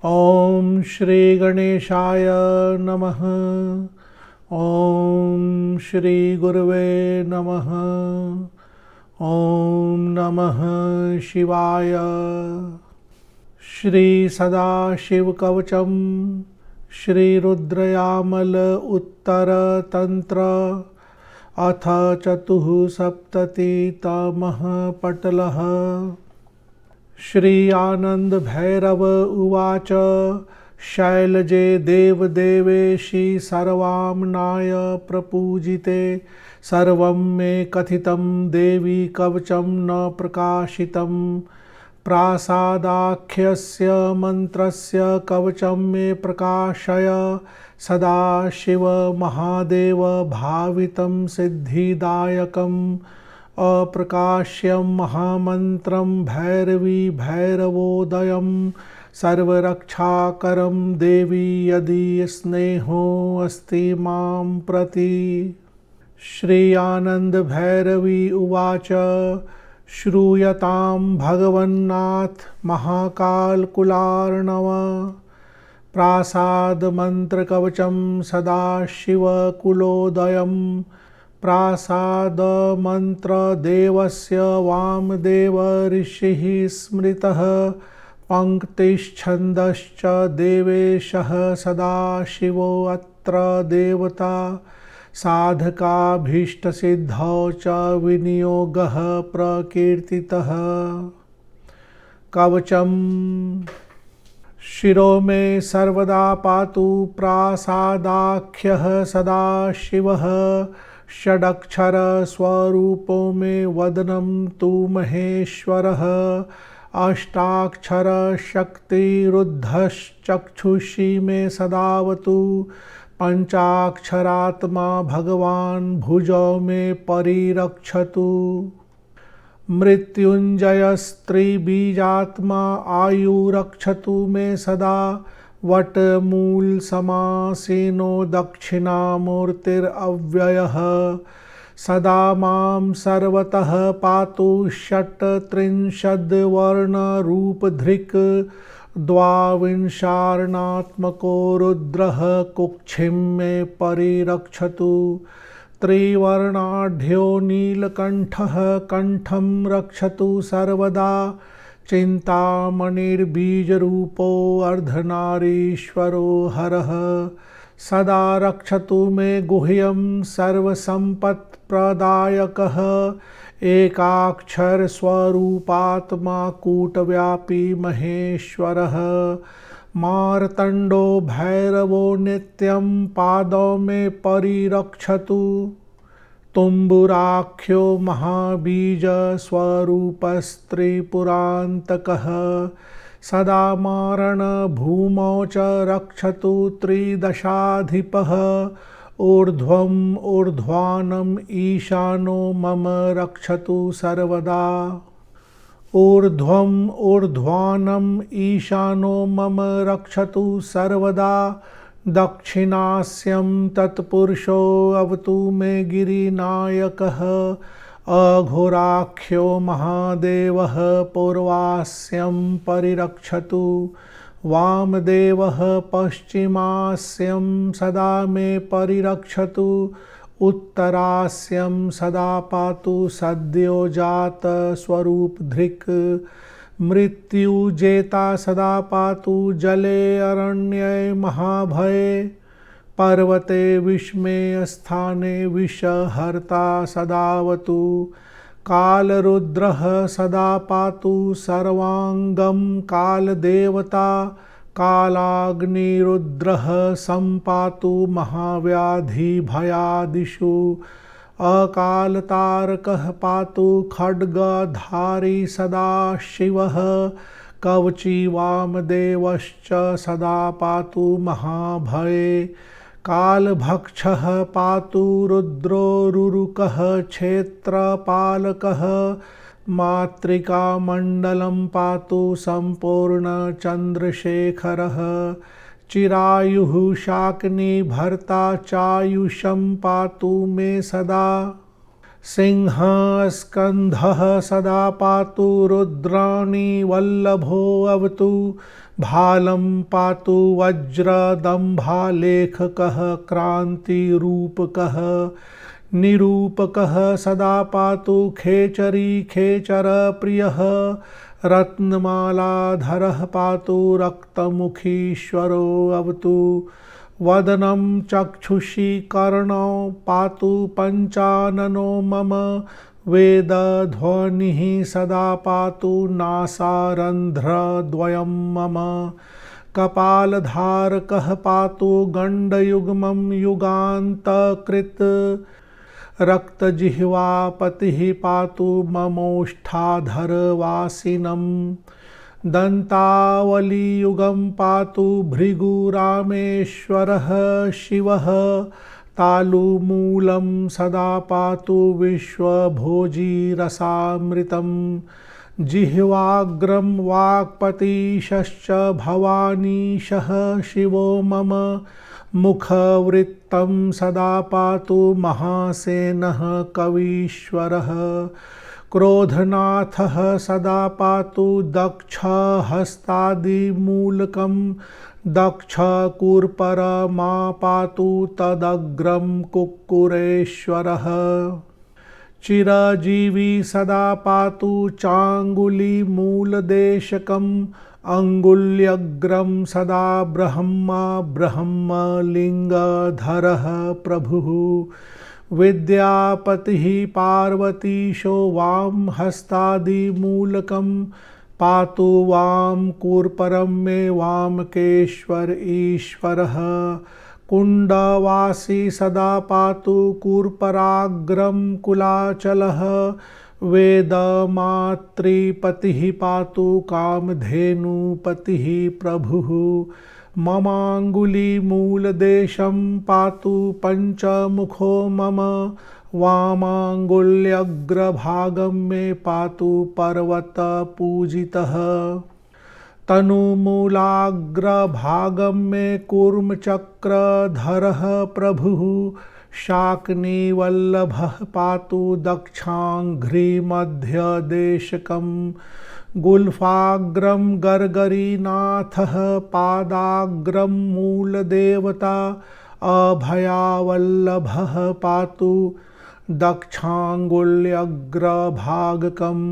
ॐ श्री गणेशाय नमः। ॐ श्री गुरुवे नमः। ॐ नमः शिवाय। श्री सदाशिवकवचं श्री रुद्रयामल उत्तर तंत्र अथ चतुःसप्ततितमः पटलः। श्री आनंद भैरव उवाच शैलजे देवदेवेशी सर्वाम्नाय प्रपूजिते सर्वं मे कथितं देवी कवचं न प्रकाशितं प्रासादाख्यस्य मन्त्रस्य कवचं मे प्रकाशय सदाशिव महादेव भावितं सिद्धिदायकम् अप्रकाश्यं महामन्त्रं भैरवी भैरवोदयं सर्वरक्षाकरं देवी यदि स्नेहो अस्ति मां प्रति। श्री आनंद भैरवी उवाच श्रूयतां भगवन्नाथ महाकालकुलार्णव प्रासादमन्त्रकवचं सदाशिवकुलोदयं प्रासादमन्त्रदेवस्य वामदेव ऋषिः स्मृतः पङ्क्तिश्छन्दश्च देवेशः सदाशिवो अत्र देवता साधकाभीष्टसिद्धौ च विनियोगः प्रकीर्तितः। कवचं शिरो मे सर्वदा पातु प्रासादाख्यः सदाशिवः षडक्षर स्वरूपो मे वदनं तु महेश्वरः अष्टाक्षर शक्तिरुद्धश्चक्षुषी मे सदावतु पंचाक्षरात्मा भगवान् भुजौ मे परिरक्षतु मृत्युंजयस्त्रिबीजात्मा आयुरक्षतु मे सदा वटमूलसमासीनो दक्षिणामूर्तिरव्ययः सदा मां सर्वतः पातु षट्त्रिंशद्वर्णरूपधृक् द्वाविंशार्णात्मको रुद्रः कुक्षिं मे परिरक्षतु त्रिवर्णाढ्यो नीलकण्ठः कण्ठं रक्षतु सर्वदा चिन्तामणिर्बीजरूपो अर्धनारीश्वरो हरः सदा रक्षतु मे गुह्यं सर्वसम्पत्प्रदायकः एकाक्षर स्वरूपात्मा कूटव्यापी महेश्वरः मार्तण्डो भैरवो नित्यं पादौ मे परिरक्षतु तुम्बुराख्यो महाबीज स्वरूपस्त्रिपुरान्तकः सदा मारण भूमौ च रक्षतु त्रिदशाधिपः ऊर्ध्वम् ऊर्ध्वानम् ईशानो मम रक्षतु सर्वदा ऊर्ध्वम् ऊर्ध्वानम् ईशानो मम रक्षतु सर्वदा दक्षिणास्यं तत्पुरुषो अवतु मे गिरिनायकः अघोराख्यो महादेवः पूर्वास्यं परिरक्षतु वामदेवः पश्चिमास्यं सदा मे परिरक्षतु उत्तरास्यं सदा पातु सद्यो जात स्वरूपधृक् मृत्युजेता सदा पातु जले अरण्ये महाभये पर्वते विस्मे स्थाने विषहर्ता सदावतु कालरुद्रः सदा पातु सर्वांगं कालदेवता कालाग्निरुद्रः सम्पातु महाव्याधिभयादिषु अकालतारकः पातु खड्गधारी सदा शिवः कवची वामदेवश्च सदा पातु महाभये कालभक्षः पातु रुद्रो रुरुकः क्षेत्रपालकः मातृकामण्डलं पातु सम्पूर्णचन्द्रशेखरः चिरायुः शाकिनी भर्ता चायुषं पातु मे सदा सिंहस्कन्धः सदा पातु रुद्राणि वल्लभोऽवतु भालं पातु वज्रदम्भालेखकः क्रान्तिरूपकः निरूपकः सदा पातु खेचरी खेचरप्रियः रत्नमालाधरः पातु रक्तमुखीश्वरो अवतु वदनं चक्षुषी कर्णौ पातु पञ्चाननो मम वेदध्वनिः सदा पातु नासारन्ध्रद्वयं मम कपालधारकः पातु गण्डयुग्मं युगान्तकृत् रक्तजिह्वापतिः पातु ममोष्ठाधरवासिनं दन्तावलीयुगं पातु भृगुरामेश्वरः शिवः तालुमूलं सदा पातु विश्वभोजिरसामृतं जिह्वाग्रं वाक्पतिश्च भवानीशः शिवो मम मुखवृत्तं सदा पातु महासेनः कवीश्वरः क्रोधनाथः सदा पातु दक्षहस्तादिमूलकं दक्षकूर्परमा पातु तदग्रं कुक्कुरेश्वरः चिरजीवी सदा पातु चाङ्गुलिमूलदेशकम् अङ्गुल्यग्रं सदा ब्रह्मा ब्रह्मलिङ्गधरः प्रभुः विद्यापतिः पार्वतीशो वां हस्तादिमूलकं पातु वां कूर्परं मे वामकेश्वर ईश्वरः कुण्डवासी सदा पातु कूर्पराग्रं कुलाचलः वेदमातृपतिः पातु कामधेनुपतिः प्रभुः ममाङ्गुलिमूलदेशं पातु पञ्चमुखो मम वामाङ्गुल्यग्रभागं मे पातु पर्वतपूजितः तनुमूलाग्रभागं मे कूर्मचक्रधरः प्रभुः शाक्नीवल्लभः पातु दक्षाङ्घ्रिमध्यदेशकं गुल्फाग्रं गर्गरीनाथः पादाग्रं मूलदेवता अभयावल्लभः पातु दक्षाङ्गुल्यग्रभागकं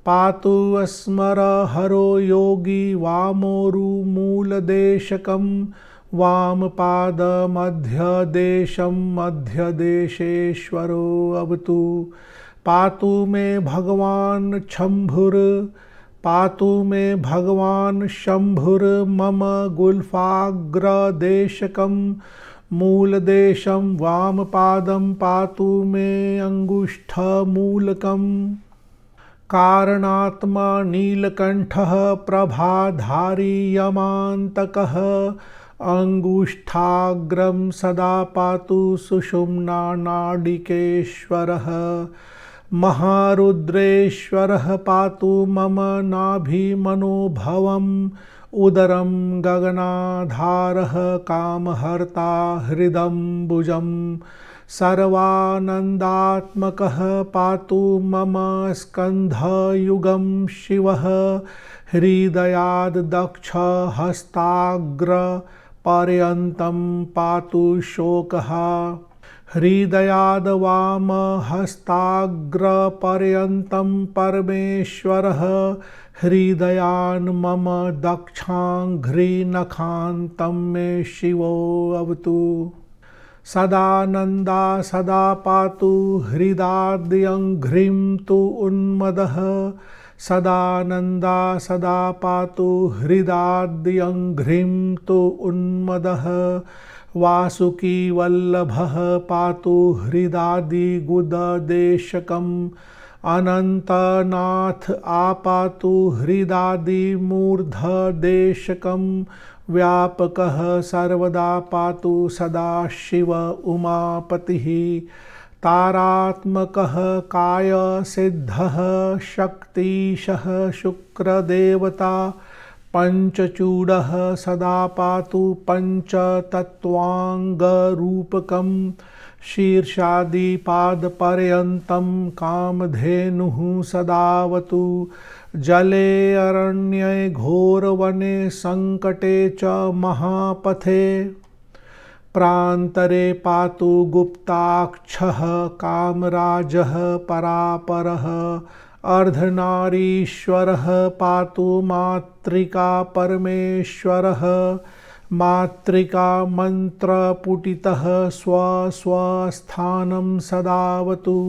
पातु स्मरहरो योगी वामोरुमूलदेशकं वामपादमध्यदेशं मध्यदेशेश्वरो अवतु पातु मे भगवान् शम्भुर् पातु मे भगवान् शम्भुर् मम गुल्फाग्रदेशकं मूलदेशं वामपादं पातु मे अङ्गुष्ठमूलकम् कारणात्मा नीलकण्ठः प्रभाधारी यमान्तकः अङ्गुष्ठाग्रं सदा पातु सुषुम्ना नाडिकेश्वरः महारुद्रेश्वरः पातु मम नाभिमनोभवम् उदरं गगनाधारः कामहर्ता हृदम्बुजं सर्वानन्दात्मकः पातु मम स्कन्धयुगं शिवः हृदयाद् दक्षहस्ताग्रपर्यन्तं पातु शोकः हृदयाद् वामहस्ताग्रपर्यन्तं परमेश्वरः हृदयान् मम दक्षाङ्घ्रिनखान्तं मे शिवो अवतु सदानन्दा सदा पातु हृदाद्यङ्घ्रिं तु उन्मदः सदानन्दा सदा पातु हृदाद्यङ्घ्रिं तु उन्मदः वासुकीवल्लभः पातु हृदादिगुददेशकम् अनन्तनाथ आपातु हृदादिमूर्धदेशकं व्यापकः सर्वदा पातु सदाशिव उमापतिः तारात्मकः कायसिद्धः शक्तिशः शुक्रदेवता पञ्चचूडः सदा पातु पञ्चतत्त्वाङ्गरूपकं शीर्षादिपादपर्यन्तं कामधेनुः सदावतु जले अरण्ये घोरवने सङ्कटे च महापथे प्रान्तरे पातु गुप्ताक्षः कामराजः परापरः अर्धनारीश्वरः पातु मातृका परमेश्वरः मातृका मन्त्रपुटितः स्वस्वस्थानं सदावतु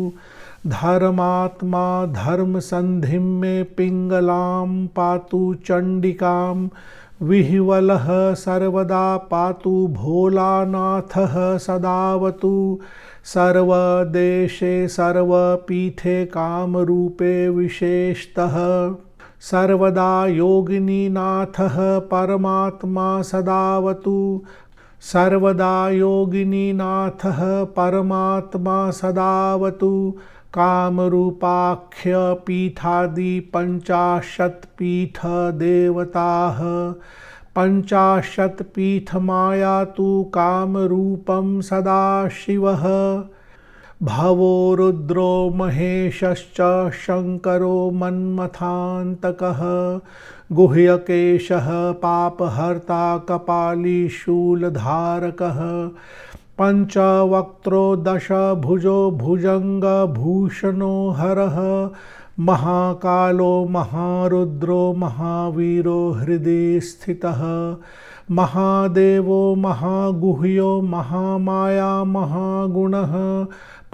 धर्मात्मा धर्मसन्धिं मे पिङ्गलां पातु चण्डिकां विह्वलः सर्वदा पातु भोलानाथः सदावतु सर्वदेशे सर्वपीठे कामरूपे विशेषतः सर्वदा योगिनीनाथः परमात्मा सदावतु सर्वदा योगिनीनाथः परमात्मा सदावतु कामरूपाख्य पीठादि 50 पीठ देवताः 50 पीठमायातु कामरूपं सदाशिवः भवो रुद्रो महेशश्च शङ्करो मन्मथान्तकः गुह्यकेशः पापहर्ता कपाली शूलधारकः पंचवक्त्रो दशभुजो भुजङ्गभूषणो हरः महाकालो महारुद्रो महावीरो हृदि स्थितः महादेवो महागुह्यो महामाया महागुणः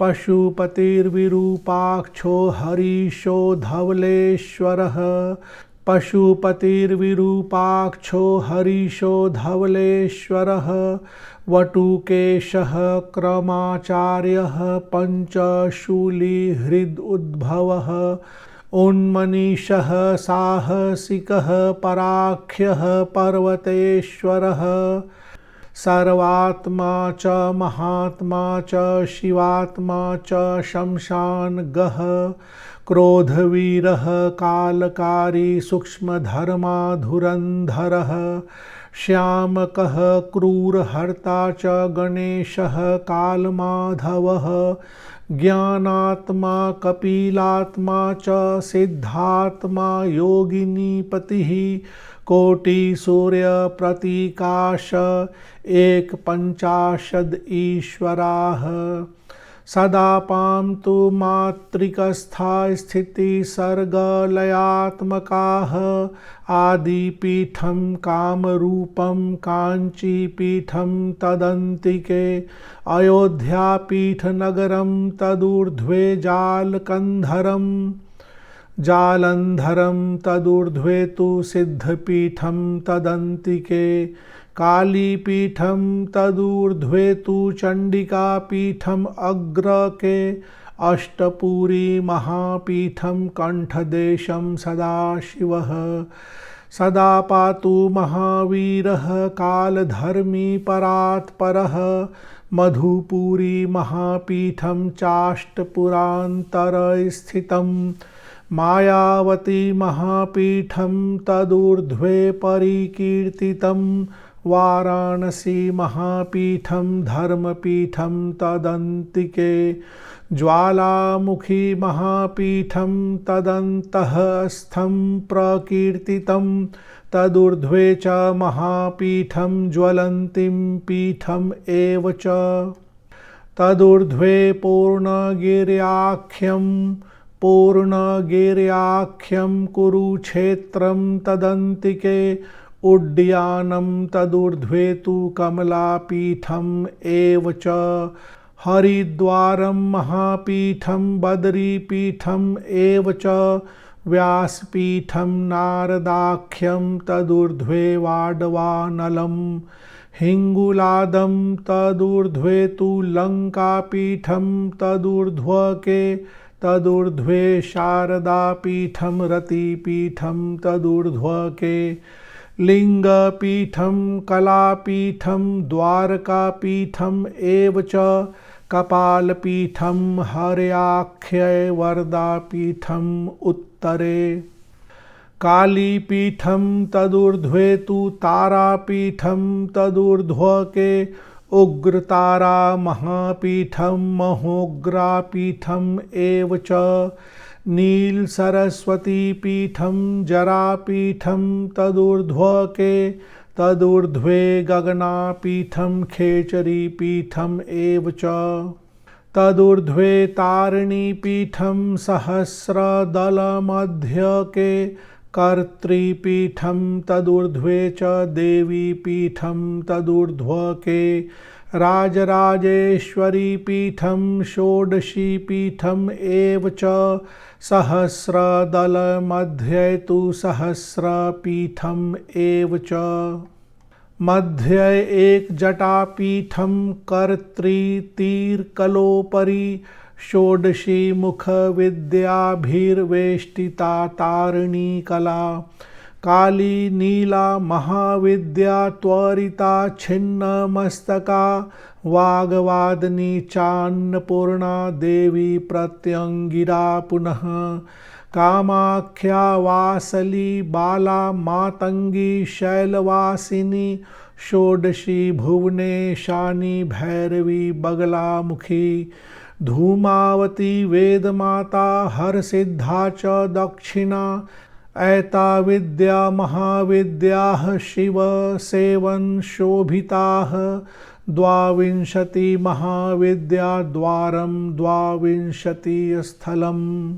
पशुपतिर्विरूपाक्षो हरीशो धवलेश्वरः पशुपतिर्विरूपाक्षो हरीशो धवलेश्वरः वटुकेशः क्रमाचार्यः पंचशूली हृदुद्भवः उन्मनीषः साहसिकः पराख्यः पर्वतेश्वरः सर्वात्मा च महात्मा च शिवात्मा च शमशानगः क्रोधवीरः कालकारी सूक्ष्मधर्मा धुरन्धरः श्यामकः क्रूरहर्ता च गणेशः कालमाधवः ज्ञानात्मा कपिलात्मा च सिद्धात्मा योगिनीपतिः कोटिसूर्यप्रतीकाश 51 ईश्वराः सदापां तु मातृकस्था स्थिति सर्गलयात्मकाः आदिपीठं कामरूपं काञ्चीपीठं तदन्तिके अयोध्यापीठनगरं तदूर्ध्वे जालन्धरं तदूर्ध्वे तु सिद्धपीठं तदन्तिके कालीपीठं तदूर्ध्वे तु चण्डिकापीठम् अग्रके अष्टपुरी महापीठं कण्ठदेशं सदाशिवः सदा पातु महावीरः कालधर्मी परात्परः मधुपुरी महापीठं चाष्टपुरान्तरस्थितं मायावती महापीठं तदूर्ध्वे परिकीर्तितं वाराणसी महापीठं धर्मपीठं तदन्तिके ज्वालामुखी महापीठं तदन्तःस्थं प्रकीर्तितं तदूर्ध्वे च महापीठं ज्वलन्तीं पीठम् एव च तदूर्ध्वे पूर्णगिर्याख्यं कुरुक्षेत्रं तदन्तिके उड्डयानं तदूर्ध्वे तु कमलापीठम् एव च हरिद्वारं महापीठं बदरीपीठम् एव च व्यासपीठं नारदाख्यं तदूर्ध्वे वाडवानलं हिङ्गुलादं तदूर्ध्वे तु लङ्कापीठं तदूर्ध्वके तदूर्ध्वे शारदापीठं रतिपीठं तदूर्ध्वके लिंगपीठं कलापीठं द्वारकापीठम् एव च कपालपीठं हर्याख्यवरदापीठम् उत्तरे कालीपीठं तदूर्ध्वे तु तारापीठं तदूर्ध्वके उग्रतारा महापीठम महोग्रापीठम एव च नीलसरस्वतीपीठम जरापीठम तदूर्ध्वे गगनापीठम खेचरीपीठम एव च तदूर्ध्वे तारिणीपीठम सहस्रदलमध्यके कर्तृपीठम तदूर्ध्वे च देवीपीठम तदूर्ध्वके राजराजेश्वरीपीठम षोडशीपीठम एव च सहस्रदलमध्ये तु सहस्रपीठम एव च मध्ये एक जटापीठम कर्तृतीर्कलोपरि षोडशी मुख विद्याभिर्वेष्टिता तारिणी कला काली नीला महाविद्या त्वरिता छिन्नमस्तका वाग्वादिनी चान्नपूर्णा देवी प्रत्यंगिरा पुनः कामाख्या वासली बाला मातंगी शैलवासिनी षोडशी भुवनेशानी भैरवी बगलामुखी धूमावती वेदमाता हरसिद्धा च दक्षिणा ऐता विद्या महाविद्याः शिव सेवन शोभिताः द्वाविंशति महाविद्या द्वारं द्वाविंशति स्थलम्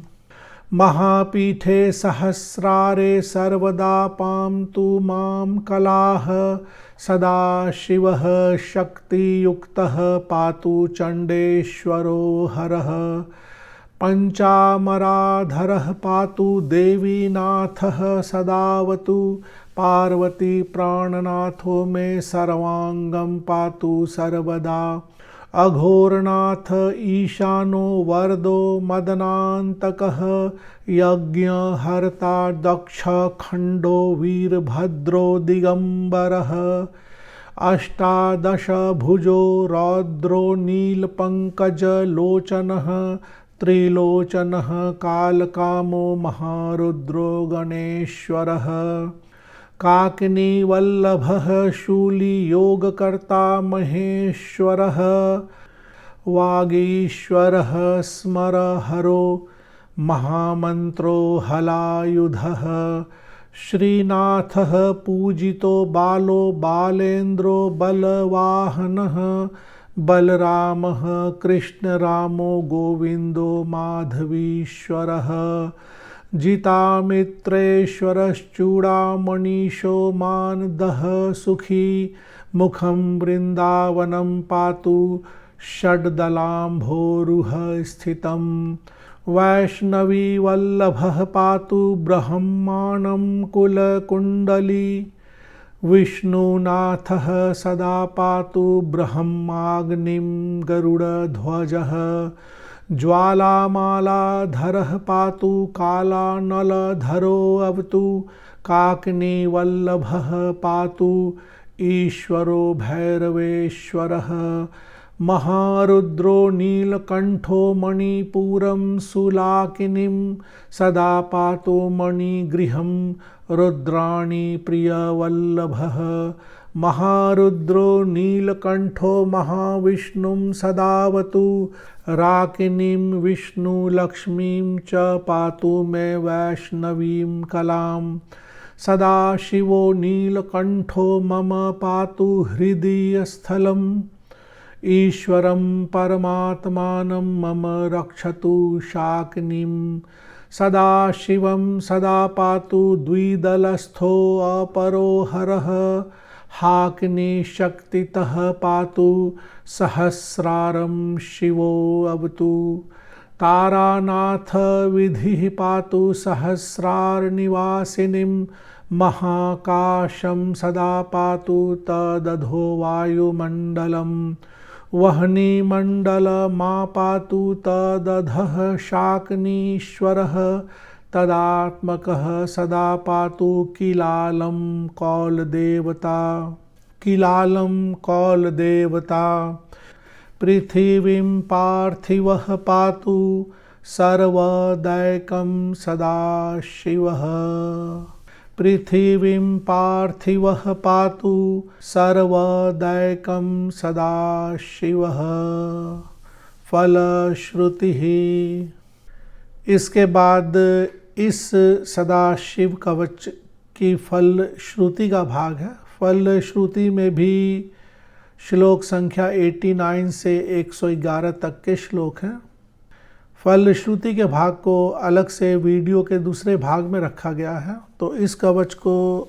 महापीठे सहस्रारे सर्वदा पान्तु मां कलाः सदा शिवः शक्तियुक्तः पातु चण्डेश्वरो हरः पञ्चामराधरः पातु देवीनाथः सदावतु पार्वती प्राणनाथो मे सर्वांगं पातु सर्वदा अघोरनाथ ईशानो वरदो मदनान्तकः यज्ञहर्ता दक्षखण्डो वीरभद्रो दिगंबरः अष्टादशभुजो रौद्रो नीलपङ्कजलोचनः त्रिलोचनः कालकामो महारुद्रो गणेश्वरः काकिनीवल्लभः शूलियोगकर्ता महेश्वरः वागीश्वरः स्मरहरो महामन्त्रो हलायुधः श्रीनाथः पूजितो बालो बालेन्द्रो बलवाहनः बलरामः कृष्णरामो गोविन्दो माधवीश्वरः जितामित्रेश्वरश्चूडामणीशो मानदः सुखी मुखं वृन्दावनं पातु षड्दलाम्भोरुह स्थितं वैष्णवीवल्लभः पातु ब्रह्माण्डं कुलकुण्डली विष्णुनाथः सदा पातु ब्रह्माग्निं गरुडध्वजः ज्वालामालाधरः पातु कालानलधरो अवतु काकिनीवल्लभः पातु ईश्वरो भैरवेश्वरः महारुद्रो नीलकण्ठो मणिपुरं सुलाकिनीं सदा पातु मणिगृहं रुद्राणी प्रियवल्लभः महारुद्रो नीलकण्ठो महाविष्णुं सदावतु राकिनीं विष्णुलक्ष्मीं च पातु मे वैष्णवीं कलां सदाशिवो नीलकण्ठो मम पातु हृदयस्थलम् ईश्वरं परमात्मानं मम रक्षतु शाकिनीं सदाशिवं सदा पातु द्विदलस्थो अपरो हरः हाकिनी शक्तितः पातु सहस्रारं शिवो अवतु तारानाथ विधिः पातु सहस्रारनिवासिनीं महाकाशं सदा पातु तदधो वायुमण्डलं वह्निमण्डलमा पातु तदधः शाकिनीश्वरः तदात्मकः सदा पातु किलालं कौलदेवता पृथिवीं पार्थिवः पातु सर्वदैकं सदाशिवः पृथिवीं पार्थिवः पातु सर्वदैकं सदाशिवः फलश्रुतिः। इसके बाद इस सदाशिव कवच की फल श्रुति का भाग है। फल श्रुति में भी श्लोक संख्या 89 से 111 तक के श्लोक हैं। फल श्रुति के भाग को अलग से वीडियो के दूसरे भाग में रखा गया है। तो इस कवच को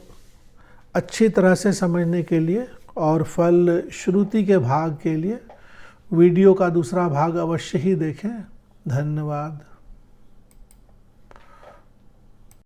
अच्छी तरह से समझने के लिए और फल श्रुति के भाग के लिए वीडियो का दूसरा भाग अवश्य ही देखें। धन्यवाद।